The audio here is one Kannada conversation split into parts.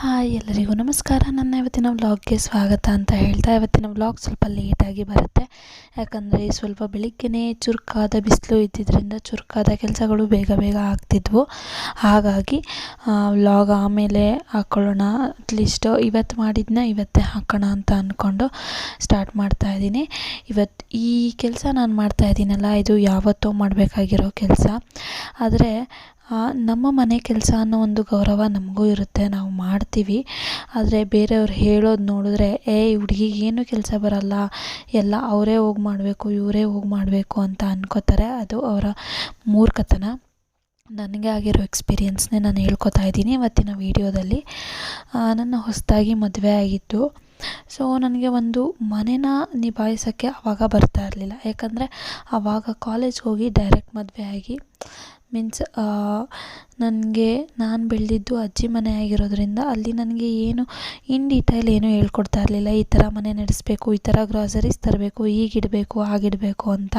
ಹಾಯ್ ಎಲ್ಲರಿಗೂ ನಮಸ್ಕಾರ. ನನ್ನ ಇವತ್ತಿನ ವ್ಲಾಗ್ಗೆ ಸ್ವಾಗತ ಅಂತ ಹೇಳ್ತಾ, ಇವತ್ತಿನ ವ್ಲಾಗ್ ಸ್ವಲ್ಪ ಲೇಟಾಗಿ ಬರುತ್ತೆ. ಯಾಕಂದರೆ ಸ್ವಲ್ಪ ಬೆಳಿಗ್ಗೆನೇ ಚುರುಕಾದ ಬಿಸಿಲು ಇದ್ದಿದ್ದರಿಂದ ಚುರುಕಾದ ಕೆಲಸಗಳು ಬೇಗ ಬೇಗ ಆಗ್ತಿದ್ವು. ಹಾಗಾಗಿ ವ್ಲಾಗ್ ಆಮೇಲೆ ಹಾಕ್ಕೊಳ್ಳೋಣ, ಅಟ್ಲೀಸ್ಟ್ ಇವತ್ತು ಮಾಡಿದ್ದನ್ನ ಇವತ್ತೇ ಹಾಕೋಣ ಅಂತ ಅಂದ್ಕೊಂಡು ಸ್ಟಾರ್ಟ್ ಮಾಡ್ತಾಯಿದ್ದೀನಿ. ಇವತ್ತು ಈ ಕೆಲಸ ನಾನು ಮಾಡ್ತಾಯಿದ್ದೀನಲ್ಲ, ಇದು ಯಾವತ್ತೋ ಮಾಡಬೇಕಾಗಿರೋ ಕೆಲಸ. ಆದರೆ ನಮ್ಮ ಮನೆ ಕೆಲಸ ಅನ್ನೋ ಒಂದು ಗೌರವ ನಮಗೂ ಇರುತ್ತೆ, ನಾವು ಮಾಡ್ತೀವಿ. ಆದರೆ ಬೇರೆಯವ್ರು ಹೇಳೋದು ನೋಡಿದ್ರೆ ಈ ಹುಡುಗಿಗೆ ಏನು ಕೆಲಸ ಬರಲ್ಲ, ಎಲ್ಲ ಅವರೇ ಹೋಗಿ ಮಾಡಬೇಕು, ಇವರೇ ಹೋಗಿ ಮಾಡಬೇಕು ಅಂತ ಅನ್ಕೋತಾರೆ. ಅದು ಅವರ ಮೂರ್ಖತನ. ನನಗೆ ಆಗಿರೋ ಎಕ್ಸ್ಪೀರಿಯೆನ್ಸ್ನೇ ನಾನು ಹೇಳ್ಕೊತಾ ಇದ್ದೀನಿ ಇವತ್ತಿನ ವೀಡಿಯೋದಲ್ಲಿ. ನನ್ನ ಹೊಸದಾಗಿ ಮದುವೆ ಆಗಿತ್ತು. ಸೊ ನನಗೆ ಒಂದು ಮನೇನ ನಿಭಾಯಿಸೋಕ್ಕೆ ಆವಾಗ ಬರ್ತಾ ಇರಲಿಲ್ಲ. ಯಾಕಂದರೆ ಆವಾಗ ಕಾಲೇಜ್ಗೆ ಹೋಗಿ ಡೈರೆಕ್ಟ್ ಮದುವೆ ಆಗಿ, ಮೀನ್ಸ್ ನಾನು ಬೆಳೆದಿದ್ದು ಅಜ್ಜಿ ಮನೆ ಆಗಿರೋದ್ರಿಂದ ಅಲ್ಲಿ ನನಗೆ ಏನು ಇನ್ ಡೀಟೇಲ್ ಏನೂ ಹೇಳ್ಕೊಡ್ತಾ ಇರಲಿಲ್ಲ. ಈ ಥರ ಮನೆ ನಡೆಸಬೇಕು, ಈ ಥರ ಗ್ರಾಸರೀಸ್ ತರಬೇಕು, ಹೀಗಿಡಬೇಕು ಹಾಗಿಡಬೇಕು ಅಂತ.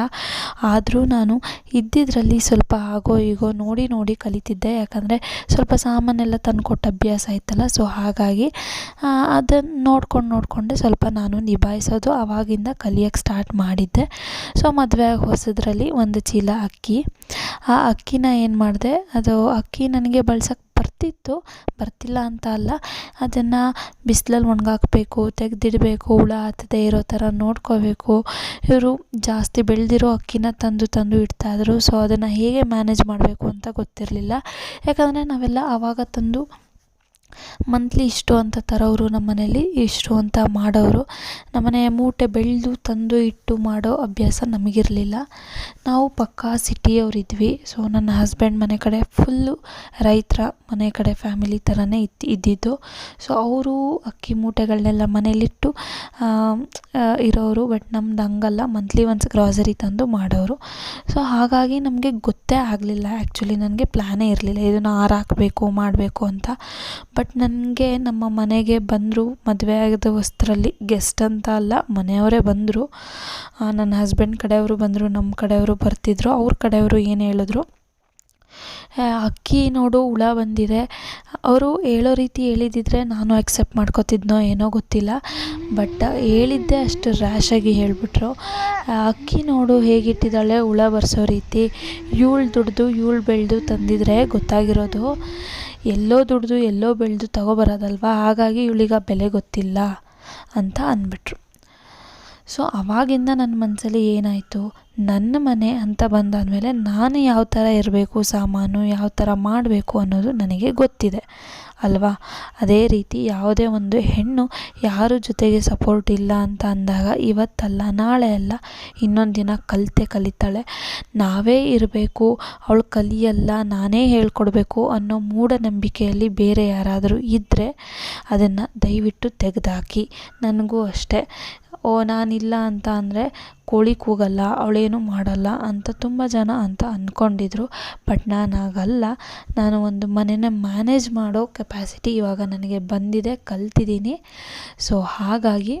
ಆದರೂ ನಾನು ಇದ್ದಿದ್ರಲ್ಲಿ ಸ್ವಲ್ಪ ಆಗೋ ಈಗೋ ನೋಡಿ ನೋಡಿ ಕಲಿತಿದ್ದೆ. ಯಾಕಂದರೆ ಸ್ವಲ್ಪ ಸಾಮಾನೆಲ್ಲ ತಂದುಕೊಟ್ಟು ಅಭ್ಯಾಸ ಆಯ್ತಲ್ಲ. ಸೊ ಹಾಗಾಗಿ ಅದನ್ನು ನೋಡಿಕೊಂಡೆ ಸ್ವಲ್ಪ ನಾನು ನಿಭಾಯಿಸೋದು ಆವಾಗಿಂದ ಕಲಿಯೋಕ್ಕೆ ಸ್ಟಾರ್ಟ್ ಮಾಡಿದ್ದೆ. ಸೊ ಮದುವೆ ಆಗಿ ಹೊಸದ್ರಲ್ಲಿ ಒಂದು ಚೀಲ ಅಕ್ಕಿ, ಆ ಅಕ್ಕಿನ ಏನು ಮಾಡಿದೆ, ಅದು ಅಕ್ಕಿ ನನಗೆ ಬಳಸೋಕ್ಕೆ ಬರ್ತಿಲ್ಲ ಅಂತ ಅಲ್ಲ, ಅದನ್ನು ಬಿಸಿಲಲ್ಲಿ ಒಣಗಾಕಬೇಕು, ತೆಗೆದಿಡಬೇಕು, ಹುಳ ಹತ್ತದೇ ಇರೋ ಥರ ನೋಡ್ಕೋಬೇಕು. ಇವರು ಜಾಸ್ತಿ ಬೆಳೆದಿರೋ ಅಕ್ಕಿನ ತಂದು ಇಡ್ತಾಯಿದ್ರು. ಸೊ ಅದನ್ನು ಹೇಗೆ ಮ್ಯಾನೇಜ್ ಮಾಡಬೇಕು ಅಂತ ಗೊತ್ತಿರಲಿಲ್ಲ. ಯಾಕಂದರೆ ನಾವೆಲ್ಲ ಆವಾಗ ತಂದು ಮಂತ್ಲಿ ಇಷ್ಟು ಅಂತ ತರೋರು, ನಮ್ಮ ಮನೇಲಿ ಇಷ್ಟು ಅಂತ ಮಾಡೋರು. ನಮ್ಮನೆ ಮೂಟೆ ಬೆಳೆದು ತಂದು ಇಟ್ಟು ಮಾಡೋ ಅಭ್ಯಾಸ ನಮಗಿರಲಿಲ್ಲ. ನಾವು ಪಕ್ಕಾ ಸಿಟಿಯವರಿದ್ವಿ. ಸೊ ನನ್ನ ಹಸ್ಬೆಂಡ್ ಮನೆ ಕಡೆ ಫುಲ್ಲು ರೈತರ ಮನೆ ಕಡೆ ಫ್ಯಾಮಿಲಿ ಥರನೇ ಇದ್ದಿದ್ದು. ಸೊ ಅವರು ಅಕ್ಕಿ ಮೂಟೆಗಳನ್ನೆಲ್ಲ ಮನೇಲಿಟ್ಟು ಇರೋರು. ಬಟ್ ನಮ್ದು ಹಂಗಲ್ಲ, ಮಂತ್ಲಿ ಒನ್ಸ್ ಗ್ರಾಸರಿ ತಂದು ಮಾಡೋರು. ಸೊ ಹಾಗಾಗಿ ನಮಗೆ ಗೊತ್ತೇ ಆಗಲಿಲ್ಲ. ಆ್ಯಕ್ಚುಲಿ ನನಗೆ ಪ್ಲ್ಯಾನೇ ಇರಲಿಲ್ಲ ಇದನ್ನು ಹಾಕಬೇಕು ಮಾಡಬೇಕು ಅಂತ. ಬಟ್ ನನಗೆ ನಮ್ಮ ಮನೆಗೆ ಬಂದರು, ಮದುವೆ ಆಗಿದ್ದ ಹೊಸದ್ರಲ್ಲಿ ಗೆಸ್ಟ್ ಅಂತ ಅಲ್ಲ, ಮನೆಯವರೇ ಬಂದರು. ನನ್ನ ಹಸ್ಬೆಂಡ್ ಕಡೆಯವರು ಬಂದರು, ನಮ್ಮ ಕಡೆಯವರು ಬರ್ತಿದ್ರು. ಅವ್ರ ಕಡೆಯವರು ಏನು ಹೇಳಿದ್ರು, ಅಕ್ಕಿ ನೋಡು ಹುಳ ಬಂದಿದೆ. ಅವರು ಹೇಳೋ ರೀತಿ ಹೇಳಿದಿದ್ರೆ ನಾನು ಅಕ್ಸೆಪ್ಟ್ ಮಾಡ್ಕೋತಿದ್ನೋ ಏನೋ ಗೊತ್ತಿಲ್ಲ. ಬಟ್ ಹೇಳಿದ್ದೆ ಅಷ್ಟು ರ್ಯಾಶಾಗಿ ಹೇಳಿಬಿಟ್ರು. ಅಕ್ಕಿ ನೋಡು ಹೇಗಿಟ್ಟಿದ್ದಾಳೆ, ಹುಳ ಬರ್ಸೋ ರೀತಿ. ಇವಳು ದುಡ್ದು ಇವಳು ಬೆಳೆದು ತಂದಿದ್ರೆ ಗೊತ್ತಾಗಿರೋದು, ಎಲ್ಲೋ ದುಡ್ದು ಎಲ್ಲೋ ಬೆಳೆದು ತಗೊಬರೋದಲ್ವ. ಹಾಗಾಗಿ ಇವಳಿಗೆ ಬೆಲೆ ಗೊತ್ತಿಲ್ಲ ಅಂತ ಅಂದ್ಬಿಟ್ರು. ಸೊ ಆವಾಗಿಂದ ನನ್ನ ಮನಸ್ಸಲ್ಲಿ ಏನಾಯಿತು, ನನ್ನ ಮನೆ ಅಂತ ಬಂದಾದಮೇಲೆ ನಾನು ಯಾವ ಥರ ಇರಬೇಕು, ಸಾಮಾನು ಯಾವ ಥರ ಮಾಡಬೇಕು ಅನ್ನೋದು ನನಗೆ ಗೊತ್ತಿದೆ ಅಲ್ವಾ. ಅದೇ ರೀತಿ ಯಾವುದೇ ಒಂದು ಹೆಣ್ಣು ಯಾರ ಜೊತೆಗೆ ಸಪೋರ್ಟ್ ಇಲ್ಲ ಅಂತ ಅಂದಾಗ ಇವತ್ತಲ್ಲ ನಾಳೆ ಅಲ್ಲ ಇನ್ನೊಂದು ದಿನ ಕಲಿತಾಳೆ. ನಾವೇ ಇರಬೇಕು, ಅವಳು ಕಲಿಯಲ್ಲ ನಾನೇ ಹೇಳ್ಕೊಡ್ಬೇಕು ಅನ್ನೋ ಮೂಢನಂಬಿಕೆಯಲ್ಲಿ ಬೇರೆ ಯಾರಾದರೂ ಇದ್ದರೆ ಅದನ್ನು ದಯವಿಟ್ಟು ತೆಗೆದುಹಾಕಿ. ನನಗೂ ಅಷ್ಟೇ, ನಾನಿಲ್ಲ ಅಂತ ಅಂದರೆ ಕೋಳಿ ಕೂಗಲ್ಲ, ಅವಳೇನು ಮಾಡಲ್ಲ ಅಂತ ತುಂಬ ಜನ ಅಂತ ಅಂದ್ಕೊಂಡಿದ್ರು. ಬಟ್ ನಾನಾಗಲ್ಲ. ನಾನು ಒಂದು ಮನೆನ ಮ್ಯಾನೇಜ್ ಮಾಡೋ ಕೆಪಾಸಿಟಿ ಇವಾಗ ನನಗೆ ಬಂದಿದೆ, ಕಲ್ತಿದ್ದೀನಿ. ಸೊ ಹಾಗಾಗಿ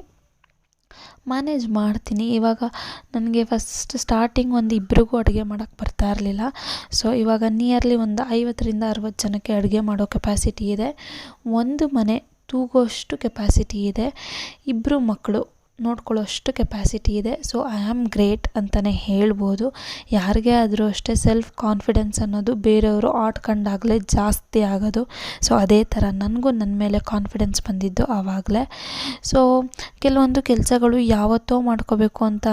ಮ್ಯಾನೇಜ್ ಮಾಡ್ತೀನಿ. ಇವಾಗ ನನಗೆ ಫಸ್ಟ್ ಸ್ಟಾರ್ಟಿಂಗ್ ಒಂದು ಇಬ್ಬರಿಗೂ ಅಡುಗೆ ಮಾಡೋಕ್ಕೆ ಬರ್ತಾ ಇರಲಿಲ್ಲ. ಸೊ ಇವಾಗ ನಿಯರ್ಲಿ ಒಂದು 50ರಿಂದ 60 ಜನಕ್ಕೆ ಅಡುಗೆ ಮಾಡೋ ಕೆಪಾಸಿಟಿ ಇದೆ. ಒಂದು ಮನೆ ತೂಗೋಷ್ಟು ಕೆಪಾಸಿಟಿ ಇದೆ. 2 ಮಕ್ಕಳು ನೋಡ್ಕೊಳ್ಳೋಷ್ಟು ಕೆಪಾಸಿಟಿ ಇದೆ. ಸೊ ಐ ಆಮ್ ಗ್ರೇಟ್ ಅಂತಲೇ ಹೇಳ್ಬೋದು. ಯಾರಿಗೇ ಆದರೂ ಅಷ್ಟೇ ಸೆಲ್ಫ್ ಕಾನ್ಫಿಡೆನ್ಸ್ ಅನ್ನೋದು ಬೇರೆಯವರು ಆಡ್ಕೊಂಡಾಗಲೇ ಜಾಸ್ತಿ ಆಗೋದು. ಸೊ ಅದೇ ಥರ ನನಗೂ ನನ್ನ ಮೇಲೆ ಕಾನ್ಫಿಡೆನ್ಸ್ ಬಂದಿದ್ದು ಆವಾಗಲೇ. ಸೊ ಕೆಲವೊಂದು ಕೆಲಸಗಳು ಯಾವತ್ತೋ ಮಾಡ್ಕೋಬೇಕು ಅಂತ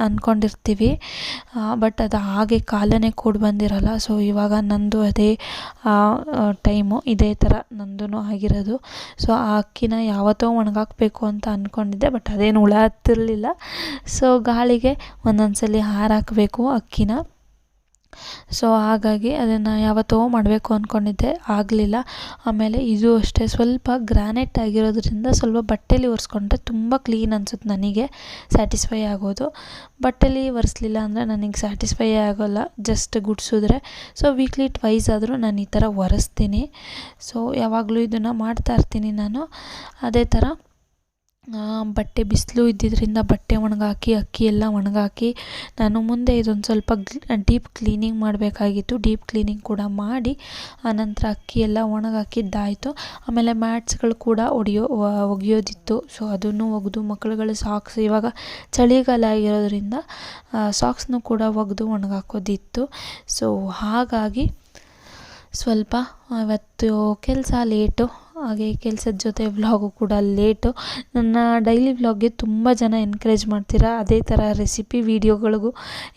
ಅಂದ್ಕೊಂಡಿರ್ತೀವಿ. ಬಟ್ ಅದು ಹಾಗೆ ಕಾಲನೇ ಕೂಡಿ ಬಂದಿರಲ್ಲ. ಸೊ ಇವಾಗ ನಂದು ಅದೇ ಟೈಮು ಇದೇ ಥರ ನಂದು ಆಗಿರೋದು. ಸೊ ಆ ಅಕ್ಕಿನ ಯಾವತ್ತೋ ಒಣಗಾಕಬೇಕು ಅಂತ ಅಂದ್ಕೊಂಡಿದ್ದೆ. ಬಟ್ ಅದೇನು ಹುಳ ಹತ್ತಿರಲಿಲ್ಲ. ಸೊ ಗಾಳಿಗೆ ಒಂದೊಂದು ಸಲ ಹಾರಾಕಬೇಕು ಅಕ್ಕಿನ. ಸೊ ಹಾಗಾಗಿ ಅದನ್ನು ಯಾವತ್ತೋ ಮಾಡಬೇಕು ಅಂದ್ಕೊಂಡಿದ್ದೆ, ಆಗಲಿಲ್ಲ. ಆಮೇಲೆ ಇದು ಅಷ್ಟೇ ಸ್ವಲ್ಪ ಗ್ರಾನೈಟ್ ಆಗಿರೋದ್ರಿಂದ ಸ್ವಲ್ಪ ಬಟ್ಟೆಲಿ ಒರೆಸ್ಕೊಂಡ್ರೆ ತುಂಬ ಕ್ಲೀನ್ ಅನ್ಸುತ್ತೆ, ನನಗೆ ಸ್ಯಾಟಿಸ್ಫೈ ಆಗೋದು. ಬಟ್ಟೆಲಿ ಒರೆಸ್ಲಿಲ್ಲ ಅಂದರೆ ನನಗೆ ಸ್ಯಾಟಿಸ್ಫೈ ಆಗೋಲ್ಲ, ಜಸ್ಟ್ ಗುಡಿಸಿದ್ರೆ. ಸೊ ವೀಕ್ಲಿ ಟ್ವೈಸ್ ಆದರೂ ನಾನು ಈ ಥರ ಒರೆಸ್ತೀನಿ. ಸೊ ಯಾವಾಗಲೂ ಇದನ್ನು ಮಾಡ್ತಾಯಿರ್ತೀನಿ ನಾನು. ಅದೇ ಥರ ಬಟ್ಟೆ ಬಿಸಿಲು ಇದ್ದಿದ್ದರಿಂದ ಬಟ್ಟೆ ಒಣಗಾಕಿ ಅಕ್ಕಿ ಎಲ್ಲ ಒಣಗಾಕಿ ನಾನು ಮುಂದೆ ಇದೊಂದು ಸ್ವಲ್ಪ ಡೀಪ್ ಕ್ಲೀನಿಂಗ್ ಮಾಡಬೇಕಾಗಿತ್ತು. ಡೀಪ್ ಕ್ಲೀನಿಂಗ್ ಕೂಡ ಮಾಡಿ ಆನಂತರ ಅಕ್ಕಿ ಎಲ್ಲ ಒಣಗಾಕಿದ್ದಾಯಿತು. ಆಮೇಲೆ ಮ್ಯಾಟ್ಸ್ಗಳು ಕೂಡ ಒಗೆಯೋದಿತ್ತು. ಸೊ ಅದನ್ನು ಒಗೆದು ಮಕ್ಕಳುಗಳ ಸಾಕ್ಸ್, ಇವಾಗ ಚಳಿಗಾಲ ಆಗಿರೋದ್ರಿಂದ ಸಾಕ್ಸ್ನು ಕೂಡ ಒಗೆದು ಒಣಗಾಕೋದಿತ್ತು. ಸೊ ಹಾಗಾಗಿ ಸ್ವಲ್ಪ ಇವತ್ತು ಕೆಲಸ ಲೇಟು, ಹಾಗೆ ಕೆಲಸದ ಜೊತೆ ವ್ಲಾಗು ಕೂಡ ಲೇಟು. ನನ್ನ ಡೈಲಿ ವ್ಲಾಗ್ಗೆ ತುಂಬ ಜನ ಎನ್ಕರೇಜ್ ಮಾಡ್ತೀರಾ, ಅದೇ ಥರ ರೆಸಿಪಿ ವೀಡಿಯೋಗಳಿಗೂ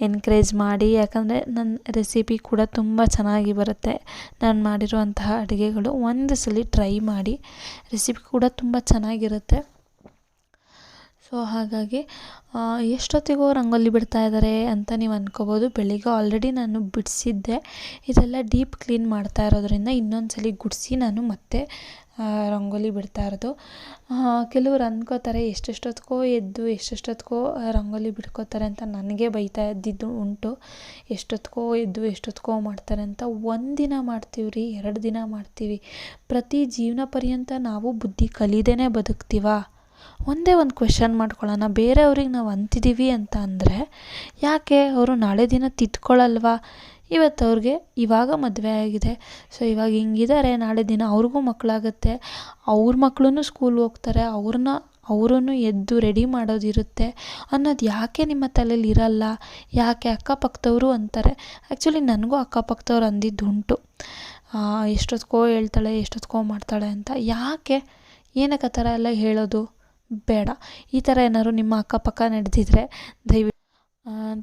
ಎನ್ಕರೇಜ್ ಮಾಡಿ. ಯಾಕಂದರೆ ನನ್ನ ರೆಸಿಪಿ ಕೂಡ ತುಂಬ ಚೆನ್ನಾಗಿ ಬರುತ್ತೆ. ನಾನು ಮಾಡಿರುವಂತಹ ಅಡುಗೆಗಳು ಒಂದು ಸಲ ಟ್ರೈ ಮಾಡಿ, ರೆಸಿಪಿ ಕೂಡ ತುಂಬ ಚೆನ್ನಾಗಿರುತ್ತೆ. ಸೊ ಹಾಗಾಗಿ ಎಷ್ಟೊತ್ತಿಗೂ ರಂಗೋಲಿ ಬಿಡ್ತಾ ಇದ್ದಾರೆ ಅಂತ ನೀವು ಅಂದ್ಕೋಬೋದು. ಬೆಳಿಗ್ಗೆ ಆಲ್ರೆಡಿ ನಾನು ಬಿಡಿಸಿದ್ದೆ. ಇದೆಲ್ಲ ಡೀಪ್ ಕ್ಲೀನ್ ಮಾಡ್ತಾ ಇರೋದ್ರಿಂದ ಇನ್ನೊಂದು ಸಲ ಗುಡಿಸಿ ನಾನು ಮತ್ತೆ ರಂಗೋಲಿ ಬಿಡ್ತಾ ಇರೋದು. ಕೆಲವ್ರು ಅಂದ್ಕೋತಾರೆ ಎಷ್ಟೆಷ್ಟೊತ್ತಿಗೋ ಎದ್ದು ಎಷ್ಟೆಷ್ಟೊತ್ತಿಗೋ ರಂಗೋಲಿ ಬಿಡ್ಕೋತಾರೆ ಅಂತ. ನನಗೆ ಬೈತಾ ಇದ್ದಿದ್ದು ಉಂಟು, ಎಷ್ಟೊತ್ತಿಗೋ ಎದ್ದು ಎಷ್ಟೊತ್ತಿಗೋ ಮಾಡ್ತಾರೆ ಅಂತ. ಒಂದಿನ ಮಾಡ್ತೀವಿ ರೀ, 2 ದಿನ ಮಾಡ್ತೀವಿ, ಪ್ರತಿ ಜೀವನ ಪರ್ಯಂತ ನಾವು ಬುದ್ಧಿ ಕಲಿದೇನೆ ಬದುಕ್ತೀವಾ? ಒಂದೇ ಒಂದು ಕ್ವೆಶನ್ ಮಾಡ್ಕೊಳ್ಳೋಣ. ಬೇರೆಯವ್ರಿಗೆ ನಾವು ಅಂತಿದ್ದೀವಿ ಅಂತ ಅಂದರೆ ಯಾಕೆ ಅವರು ನಾಳೆ ದಿನ ತಿದ್ಕೊಳ್ಳಲ್ವಾ? ಇವತ್ತು ಅವ್ರಿಗೆ ಇವಾಗ ಮದುವೆ ಆಗಿದೆ, ಸೊ ಇವಾಗ ಹಿಂಗಿದ್ದಾರೆ, ನಾಳೆ ದಿನ ಅವ್ರಿಗೂ ಮಕ್ಕಳಾಗುತ್ತೆ, ಅವ್ರ ಮಕ್ಕಳೂ ಸ್ಕೂಲ್ಗೆ ಹೋಗ್ತಾರೆ, ಅವರನ್ನು ಎದ್ದು ರೆಡಿ ಮಾಡೋದಿರುತ್ತೆ ಅನ್ನೋದು ಯಾಕೆ ನಿಮ್ಮ ತಲೆಯಲ್ಲಿ ಇರಲ್ಲ? ಯಾಕೆ ಅಕ್ಕಪಕ್ಕದವರು ಅಂತಾರೆ? ಆ್ಯಕ್ಚುಲಿ ನನಗೂ ಅಕ್ಕಪಕ್ಕದವ್ರು ಅಂದಿದ್ದುಂಟು, ಎಷ್ಟೊತ್ತಿಗೋ ಹೇಳ್ತಾಳೆ ಎಷ್ಟೊತ್ತಿಗೋ ಮಾಡ್ತಾಳೆ ಅಂತ. ಯಾಕೆ ಏನಕ್ಕೆ ಆ ಥರ ಎಲ್ಲ ಹೇಳೋದು ಬೇಡ. ಈ ಥರ ಏನಾದ್ರು ನಿಮ್ಮ ಅಕ್ಕಪಕ್ಕ ನಡೆದಿದ್ರೆ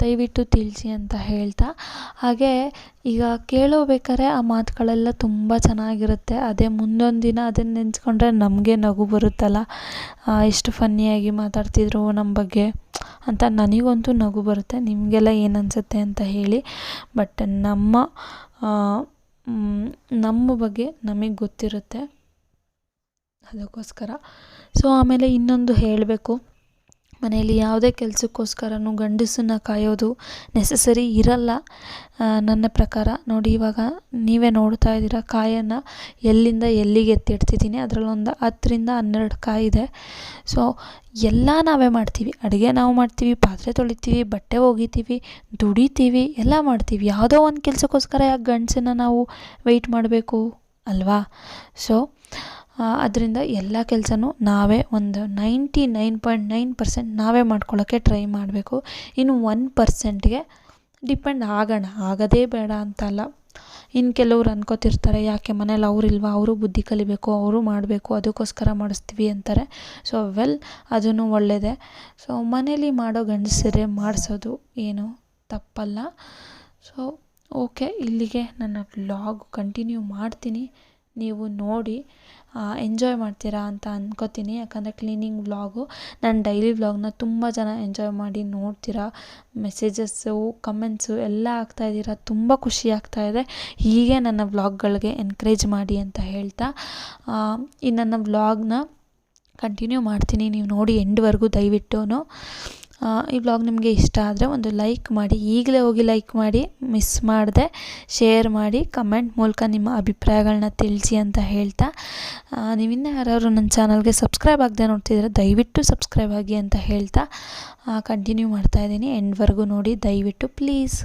ದಯವಿಟ್ಟು ತಿಳಿಸಿ ಅಂತ ಹೇಳ್ತಾ, ಹಾಗೆ ಈಗ ಕೇಳೋಬೇಕಾದ್ರೆ ಆ ಮಾತುಗಳೆಲ್ಲ ತುಂಬ ಚೆನ್ನಾಗಿರುತ್ತೆ. ಅದೇ ಮುಂದೊಂದು ದಿನ ಅದನ್ನು ನೆನೆಸ್ಕೊಂಡ್ರೆ ನಮಗೆ ನಗು ಬರುತ್ತಲ್ಲ, ಎಷ್ಟು ಫನ್ನಿಯಾಗಿ ಮಾತಾಡ್ತಿದ್ರು ನಮ್ಮ ಬಗ್ಗೆ ಅಂತ. ನನಗಂತೂ ನಗು ಬರುತ್ತೆ, ನಿಮಗೆಲ್ಲ ಏನು ಅನಿಸುತ್ತೆ ಅಂತ ಹೇಳಿ. ಬಟ್ ನಮ್ಮ ಬಗ್ಗೆ ನಮಗೆ ಗೊತ್ತಿರುತ್ತೆ, ಅದಕ್ಕೋಸ್ಕರ. ಸೊ ಆಮೇಲೆ ಇನ್ನೊಂದು ಹೇಳಬೇಕು, ಮನೆಯಲ್ಲಿ ಯಾವುದೇ ಕೆಲಸಕ್ಕೋಸ್ಕರನೂ ಗಂಡಸನ್ನ ಕಾಯೋದು ನೆಸಸರಿ ಇರಲ್ಲ ನನ್ನ ಪ್ರಕಾರ. ನೋಡಿ, ಇವಾಗ ನೀವೇ ನೋಡ್ತಾ ಇದ್ದೀರಾ, ಕಾಯನ್ನು ಎಲ್ಲಿಂದ ಎಲ್ಲಿಗೆ ಎತ್ತಿಡ್ತಿದ್ದೀನಿ. ಅದರಲ್ಲೊಂದು 10ರಿಂದ 12 ಕಾಯಿ ಇದೆ. ಸೊ ಎಲ್ಲ ನಾವೇ ಮಾಡ್ತೀವಿ, ಅಡುಗೆ ನಾವು ಮಾಡ್ತೀವಿ, ಪಾತ್ರೆ ತೊಳಿತೀವಿ, ಬಟ್ಟೆ ಒಗಿತೀವಿ, ದುಡಿತೀವಿ, ಎಲ್ಲ ಮಾಡ್ತೀವಿ. ಯಾವುದೋ ಒಂದು ಕೆಲಸಕ್ಕೋಸ್ಕರ ಯಾಕೆ ಗಂಡಸನ್ನ ನಾವು ವೆಯ್ಟ್ ಮಾಡಬೇಕು ಅಲ್ವಾ? ಸೊ ಅದರಿಂದ ಎಲ್ಲ ಕೆಲಸನೂ ನಾವೇ ಒಂದು 99.9% ನಾವೇ ಮಾಡ್ಕೊಳ್ಳೋಕ್ಕೆ ಟ್ರೈ ಮಾಡಬೇಕು. ಇನ್ನು 1%ಗೆ ಡಿಪೆಂಡ್ ಆಗೋಣ, ಆಗೋದೇ ಬೇಡ ಅಂತಲ್ಲ. ಇನ್ನು ಕೆಲವ್ರು ಅನ್ಕೋತಿರ್ತಾರೆ, ಯಾಕೆ ಮನೇಲಿ ಅವರಿಲ್ವಾ, ಅವರು ಬುದ್ಧಿ ಕಲಿಬೇಕು, ಅವರು ಮಾಡಬೇಕು, ಅದಕ್ಕೋಸ್ಕರ ಮಾಡಿಸ್ತೀವಿ ಅಂತಾರೆ. ಸೊ ಅದನ್ನು ಒಳ್ಳೆಯದೇ. ಸೊ ಮನೇಲಿ ಮಾಡೋ ಗಂಡಸರೇ ಮಾಡಿಸೋದು ಏನು ತಪ್ಪಲ್ಲ. ಸೊ ಓಕೆ, ಇಲ್ಲಿಗೆ ನನ್ನ ವ್ಲಾಗ್ ಕಂಟಿನ್ಯೂ ಮಾಡ್ತೀನಿ. ನೀವು ನೋಡಿ ಎಂಜಾಯ್ ಮಾಡ್ತೀರಾ ಅಂತ ಅಂದ್ಕೋತೀನಿ. ಯಾಕಂದರೆ ಕ್ಲೀನಿಂಗ್ ವ್ಲಾಗು, ನನ್ನ ಡೈಲಿ ವ್ಲಾಗ್ನ ತುಂಬ ಜನ ಎಂಜಾಯ್ ಮಾಡಿ ನೋಡ್ತೀರಾ. ಮೆಸೇಜಸ್ಸು, ಕಮೆಂಟ್ಸು ಎಲ್ಲ ಆಗ್ತಾಯಿದ್ದೀರಾ, ತುಂಬ ಖುಷಿ ಆಗ್ತಾಯಿದೆ. ಹೀಗೆ ನನ್ನ ವ್ಲಾಗ್ಗಳಿಗೆ ಎನ್ಕರೇಜ್ ಮಾಡಿ ಅಂತ ಹೇಳ್ತಾ ಈ ನನ್ನ ವ್ಲಾಗ್ನ ಕಂಟಿನ್ಯೂ ಮಾಡ್ತೀನಿ. ನೀವು ನೋಡಿ ಎಂಡ್ವರೆಗೂ ದಯವಿಟ್ಟು. ಈ ವ್ಲಾಗ್ ನಿಮಗೆ ಇಷ್ಟ ಆದರೆ ಒಂದು ಲೈಕ್ ಮಾಡಿ, ಈಗಲೇ ಹೋಗಿ ಲೈಕ್ ಮಾಡಿ, ಮಿಸ್ ಮಾಡದೆ ಶೇರ್ ಮಾಡಿ, ಕಮೆಂಟ್ ಮೂಲಕ ನಿಮ್ಮ ಅಭಿಪ್ರಾಯಗಳನ್ನ ತಿಳಿಸಿ ಅಂತ ಹೇಳ್ತಾ, ನೀವಿನ್ನೂ ಯಾರಾದ್ರು ನನ್ನ ಚಾನಲ್ಗೆ ಸಬ್ಸ್ಕ್ರೈಬ್ ಆಗದೆ ನೋಡ್ತಿದ್ರೆ ದಯವಿಟ್ಟು ಸಬ್ಸ್ಕ್ರೈಬ್ ಆಗಿ ಅಂತ ಹೇಳ್ತಾ ಕಂಟಿನ್ಯೂ ಮಾಡ್ತಾಯಿದ್ದೀನಿ. ಎಂಡ್ವರೆಗೂ ನೋಡಿ ದಯವಿಟ್ಟು ಪ್ಲೀಸ್.